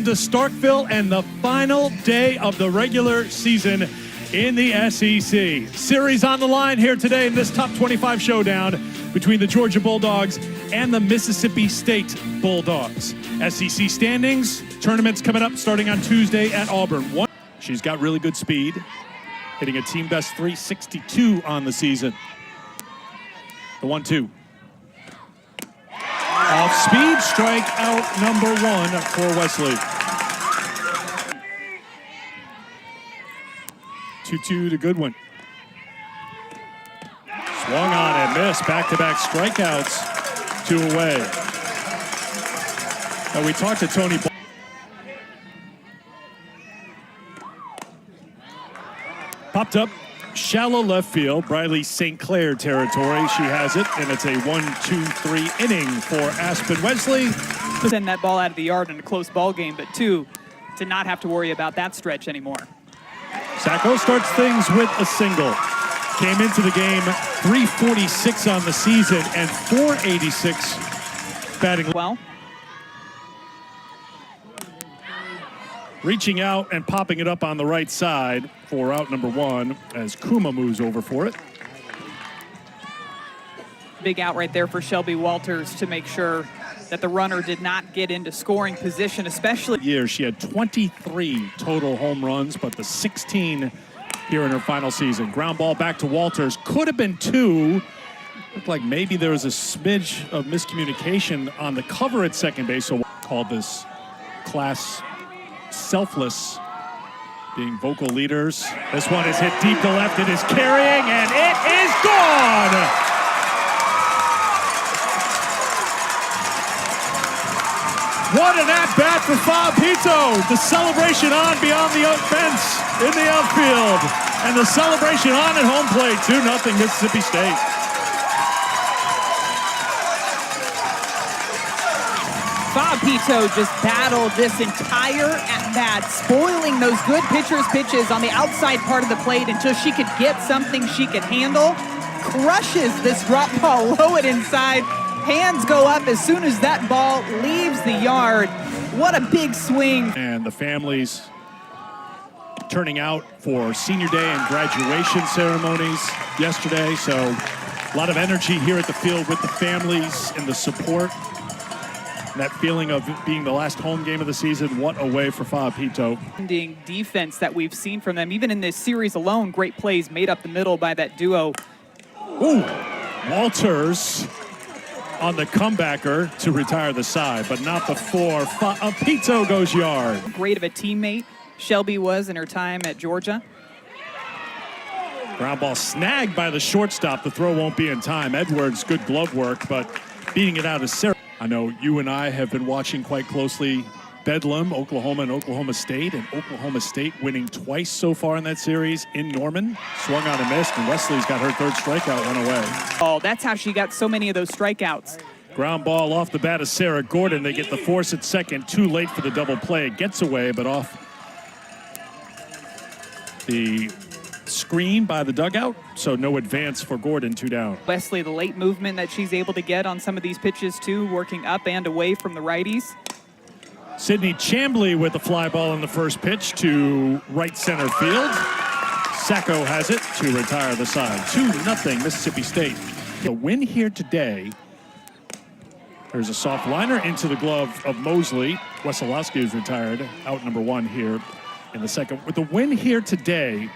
to Starkville and the final day of the regular season in the SEC. Series on the line here today in this top 25 showdown between the Georgia Bulldogs and the Mississippi State Bulldogs. SEC standings, tournaments coming up starting on Tuesday at Auburn. She's got really good speed, hitting a team best 362 on the season. The 1-2. Off speed, strikeout number 1 for Wesley. 2-2 to Goodwin. Swung on and missed. Back-to-back strikeouts, 2 away. Now we talked to Tony. Popped up, shallow left field, Briley St. Clair territory. She has it, and it's a 1-2-3 inning for Aspen Wesley. Send that ball out of the yard in a close ball game, but 2, to not have to worry about that stretch anymore. Sacco starts things with a single. Came into the game 346 on the season and 486 batting. Well, reaching out and popping it up on the right side for out number 1 as Kuma moves over for it. big out right there for Shelby Walters to make sure that the runner did not get into scoring position, especially. Year she had 23 total home runs, but the 16 here in her final season. Ground ball back to Walters. Could have been 2. Looked like maybe there was a smidge of miscommunication on the cover at second base. So called this class selfless, being vocal leaders. This one is hit deep to left. It is carrying, and it is gone! What an at-bat for Fabito. The celebration on beyond the fence in the outfield. And the celebration on at home plate. 2-0 Mississippi State. Fabito just battled this entire at-bat, spoiling those good pitcher's pitches on the outside part of the plate until she could get something she could handle. Crushes this drop ball low and inside. Hands go up as soon as that ball leaves the yard. What a big swing. And the families turning out for senior day and graduation ceremonies yesterday. So a lot of energy here at the field with the families and the support. And that feeling of it being the last home game of the season. What a way for Fabito. Defense that we've seen from them, even in this series alone, great plays made up the middle by that duo. Ooh, Walters on the comebacker to retire the side, but not before Fabito goes yard. Great of a teammate Shelby was in her time at Georgia. Ground ball snagged by the shortstop. The throw won't be in time. Edwards, good glove work, but beating it out of Sarah. I know you and I have been watching quite closely Bedlam, Oklahoma and Oklahoma State, and Oklahoma State winning twice so far in that series in Norman. Swung on and missed, and Wesley's got her third strikeout, 1 away. Oh, that's how she got so many of those strikeouts. Ground ball off the bat of Sarah Gordon. They get the force at second. Too late for the double play. It gets away, but off the screen by the dugout, so no advance for Gordon, 2 down. Wesley, the late movement that she's able to get on some of these pitches too, working up and away from the righties. Sydney Chambly with the fly ball in the first pitch to right center field. Sacco has it to retire the side. 2-0 Mississippi State. The win here today. There's a soft liner into the glove of Mosley. Wesolowski is retired, out number 1 here in the second. With the win here today,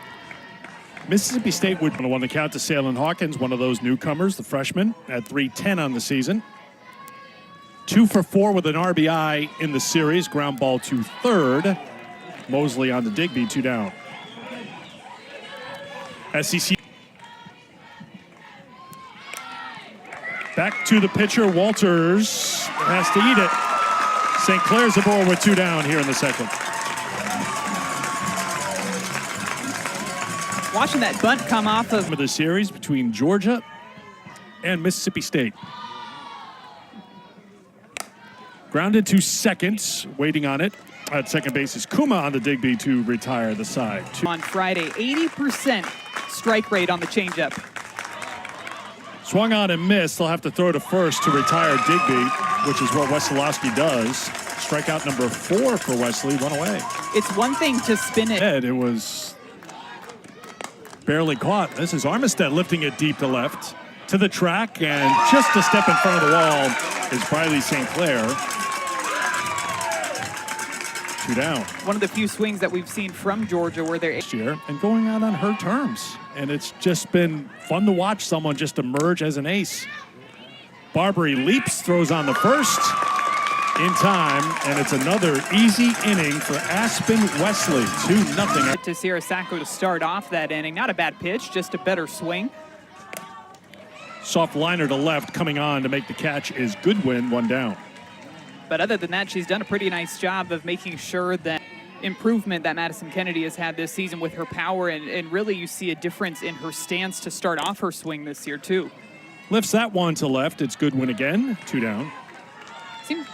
Mississippi State would have won the count to Salem Hawkins, one of those newcomers, the freshman, at 310 on the season. 2 for 4 with an RBI in the series. Ground ball to third. Mosley on to Digby, 2 down. SEC. Back to the pitcher. Walters has to eat it. St. Clair's aboard with 2 down here in the second. Watching that bunt come off of the series between Georgia and Mississippi State. Grounded to second, waiting on it. At second base is Kuma on the Digby to retire the side. On Friday, 80% strike rate on the changeup. Swung on and missed. They'll have to throw to first to retire Digby, which is what Wesolowski does. Strikeout number 4 for Wesley, one away. It's one thing to spin it. It was barely caught. This is Armistead lifting it deep to left to the track, and just a step in front of the wall is Briley St. Clair. 2 down. One of the few swings that we've seen from Georgia where they're Year and going out on her terms. And it's just been fun to watch someone just emerge as an ace. Barbary leaps, throws on the first in time, and it's another easy inning for Aspen Wesley. 2-0. to Sierra Sacco to start off that inning. Not a bad pitch, just a better swing. Soft liner to left, coming on to make the catch is Goodwin, 1 down. But other than that, she's done a pretty nice job of making sure that improvement that Madison Kennedy has had this season with her power, and really you see a difference in her stance to start off her swing this year too. Lifts that one to left. It's Goodwin again, 2 down. Seems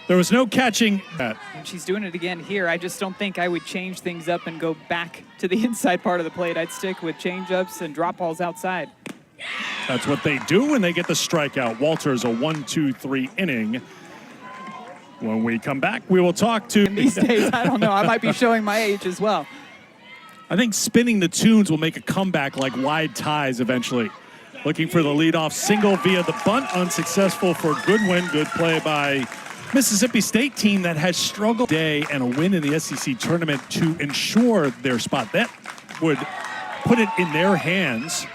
There was no catching that. and she's doing it again here. I just don't think I would change things up and go back to the inside part of the plate. I'd stick with changeups and drop balls outside. That's what they do when they get the strikeout. Walters a 1-2-3 inning. When we come back, we will talk to... These days, I don't know. I might be showing my age as well. I think spinning the tunes will make a comeback like wide ties eventually. Looking for the leadoff single via the bunt. Unsuccessful for Goodwin. Good play by Mississippi State team that has struggled today, and a win in the SEC tournament to ensure their spot. That would put it in their hands.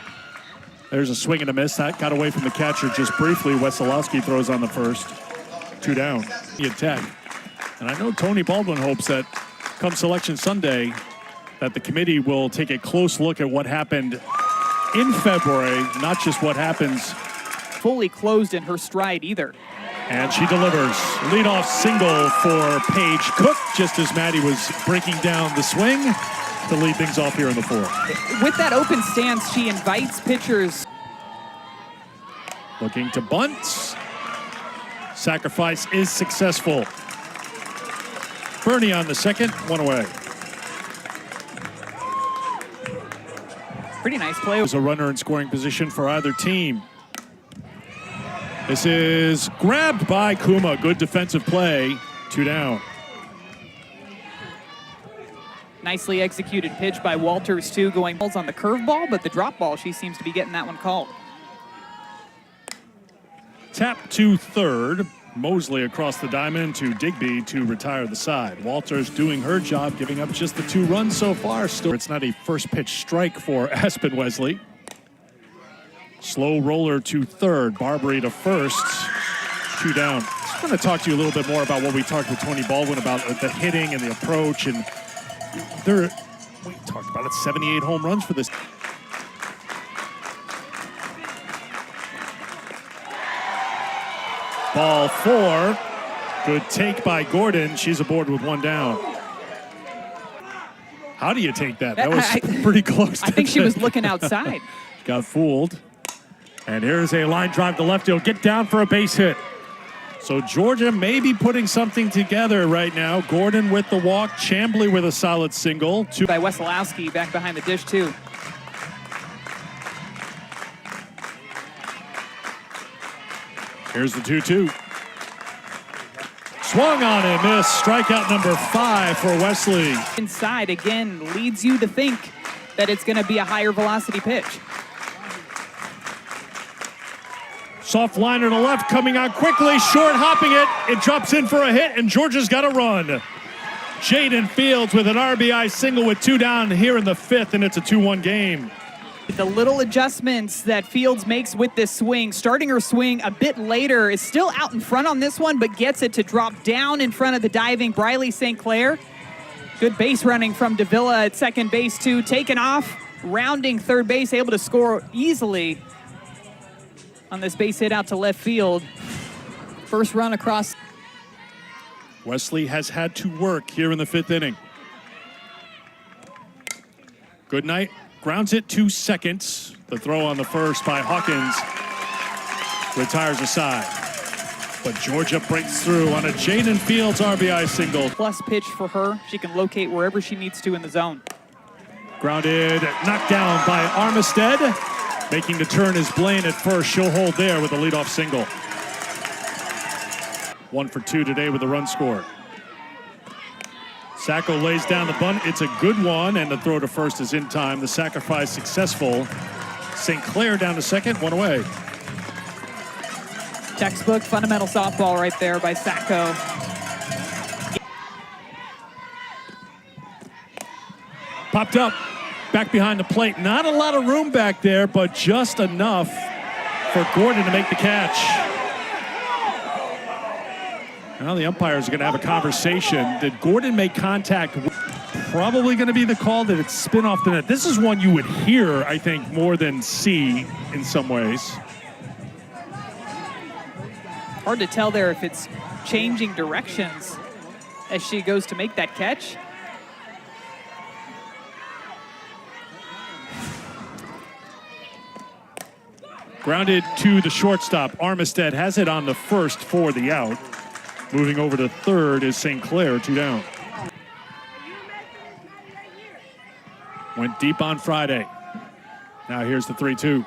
There's a swing and a miss. That got away from the catcher just briefly. Wesolowski throws on the first. 2 down. Tech. And I know Tony Baldwin hopes that come Selection Sunday that the committee will take a close look at what happened in February, not just what happens. Fully closed in her stride either. And she delivers. Leadoff single for Paige Cook, just as Maddie was breaking down the swing to lead things off here in the 4th. With that open stance, she invites pitchers. Looking to bunt. Sacrifice is successful. Bernie on the second, 1 away. Pretty nice play. There's a runner in scoring position for either team. This is grabbed by Kuma. Good defensive play. 2 down. Nicely executed pitch by Walters too, going balls on the curveball, but the drop ball, she seems to be getting that one called. Tap to third. Mosley across the diamond to Digby to retire the side. Walters doing her job, giving up just the 2 runs so far. Still, it's not a first pitch strike for Aspen Wesley. Slow roller to third. Barbary to first. 2 down. I want to talk to you a little bit more about what we talked with Tony Baldwin about, the hitting and the approach. And we talked about it, 78 home runs for this. Ball 4. Good take by Gordon. She's aboard with 1 down. How do you take that? That was pretty close. I think she was looking outside. Got fooled. And here's a line drive to left. He'll get down for a base hit. So Georgia may be putting something together right now. Gordon with the walk. Chambly with a solid single. By Wesolowski back behind the dish too. Here's the 2-2. Swung on and missed. Strikeout number 5 for Wesley. Inside again leads you to think that it's going to be a higher velocity pitch. Soft liner to left, coming out quickly, short hopping it. It drops in for a hit, and Georgia's got a run. Jaden Fields with an RBI single with 2 down here in the 5th, and it's a 2-1 game. The little adjustments that Fields makes with this swing, starting her swing a bit later, is still out in front on this one, but gets it to drop down in front of the diving Briley St. Clair. Good base running from Davila at second base too, taken off, rounding third base, able to score easily on this base hit out to left field. First run across. Wesley has had to work here in the 5th inning. Good night. Grounds it to second. The throw on the first by Hawkins retires aside. But Georgia breaks through on a Jaden Fields RBI single. Plus pitch for her. She can locate wherever she needs to in the zone. Grounded, knocked down by Armistead. Making the turn is Blaine at first. She'll hold there with a leadoff single. 1 for 2 today with a run scored. Sacco lays down the bunt. It's a good one, and the throw to first is in time. The sacrifice successful. St. Clair down to second, 1 away. Textbook fundamental softball right there by Sacco. Popped up, back behind the plate. Not a lot of room back there, but just enough for Gordon to make the catch. Now the umpires are going to have a conversation. Did Gordon make contact? Probably going to be the call that it's spin off the net. This is one you would hear, I think, more than see in some ways. Hard to tell there if it's changing directions as she goes to make that catch. Grounded to the shortstop. Armistead has it on the first for the out. Moving over to third is St. Clair, 2 down. Went deep on Friday. Now here's the 3-2.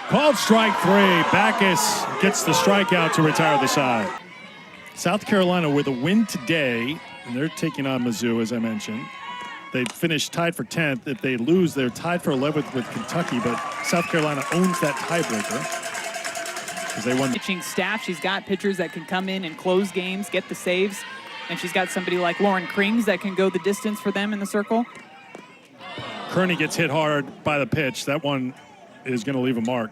Called strike 3. Backus gets the strikeout to retire the side. South Carolina with a win today, and they're taking on Mizzou, as I mentioned. They finished tied for 10th. If they lose, they're tied for 11th with Kentucky, but South Carolina owns that tiebreaker because they won. Pitching staff, she's got pitchers that can come in and close games, get the saves, and she's got somebody like Lauren Krings that can go the distance for them in the circle. Kearney gets hit hard by the pitch. That one is going to leave a mark.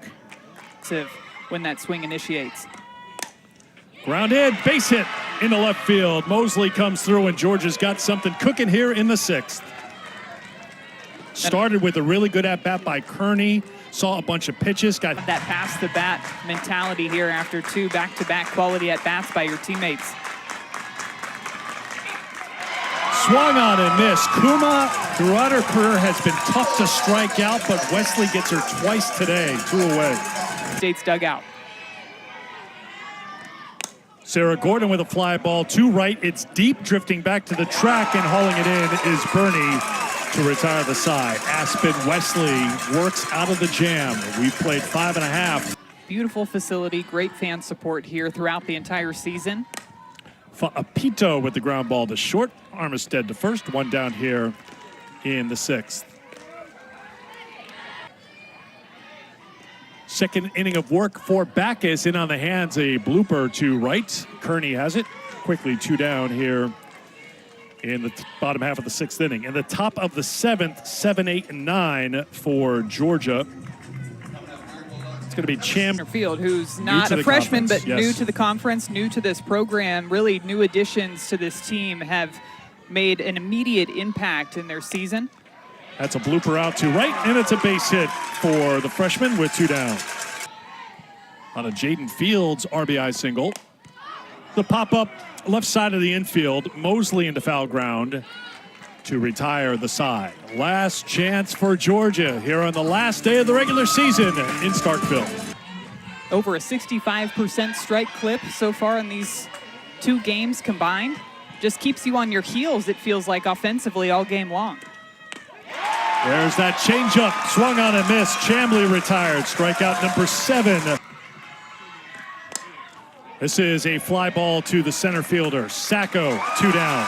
When that swing initiates. Grounded, base hit into left field. Mosley comes through, and Georgia's got something cooking here in the 6th. Started with a really good at-bat by Kearney. Saw a bunch of pitches. Got that pass the bat mentality here after 2 back-to-back quality at-bats by your teammates. Swung on and missed. Kuma, throughout her career, has been tough to strike out, but Wesley gets her twice today, 2 away. State's dugout. Sarah Gordon with a fly ball to right. It's deep, drifting back to the track, and hauling it in is Bernie to retire the side. Aspen Wesley works out of the jam. We've played 5.5. Beautiful facility, great fan support here throughout the entire season. Apito with the ground ball to short. Armistead to first. 1 down here in the 6th. Second inning of work for Backus. In on the hands, a blooper to right. Kearney has it. Quickly 2 down here in the bottom half of the 6th inning. In the top of the 7th, 7, 8, and 9 for Georgia. It's going to be Field, who's not a freshman, but new to the conference, new to this program. Really new additions to this team have made an immediate impact in their season. That's a blooper out to right, and it's a base hit for the freshman with 2 down. On a Jaden Fields RBI single. The pop-up left side of the infield. Mosley into foul ground to retire the side. Last chance for Georgia here on the last day of the regular season in Starkville. Over a 65% strike clip so far in these 2 games combined. Just keeps you on your heels, it feels like, offensively all game long. There's that changeup, swung on and missed. Chambly retired, strikeout number 7. This is a fly ball to the center fielder. Sacco, 2 down.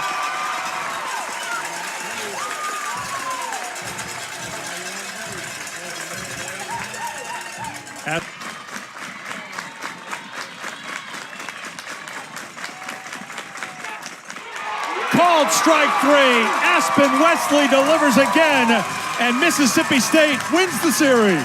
Called strike 3. Aspen Wesley delivers again, and Mississippi State wins the series.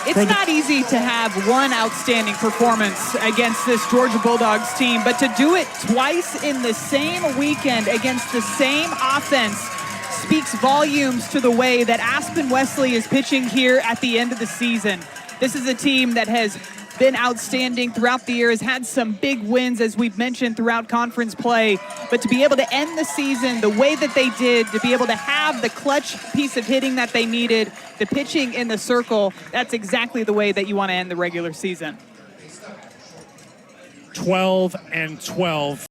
It's not easy to have one outstanding performance against this Georgia Bulldogs team, but to do it twice in the same weekend against the same offense speaks volumes to the way that Aspen Wesley is pitching here at the end of the season. This is a team that has been outstanding throughout the year, has had some big wins, as we've mentioned, throughout conference play. But to be able to end the season the way that they did, to be able to have the clutch piece of hitting that they needed, the pitching in the circle, that's exactly the way that you want to end the regular season. 12-12.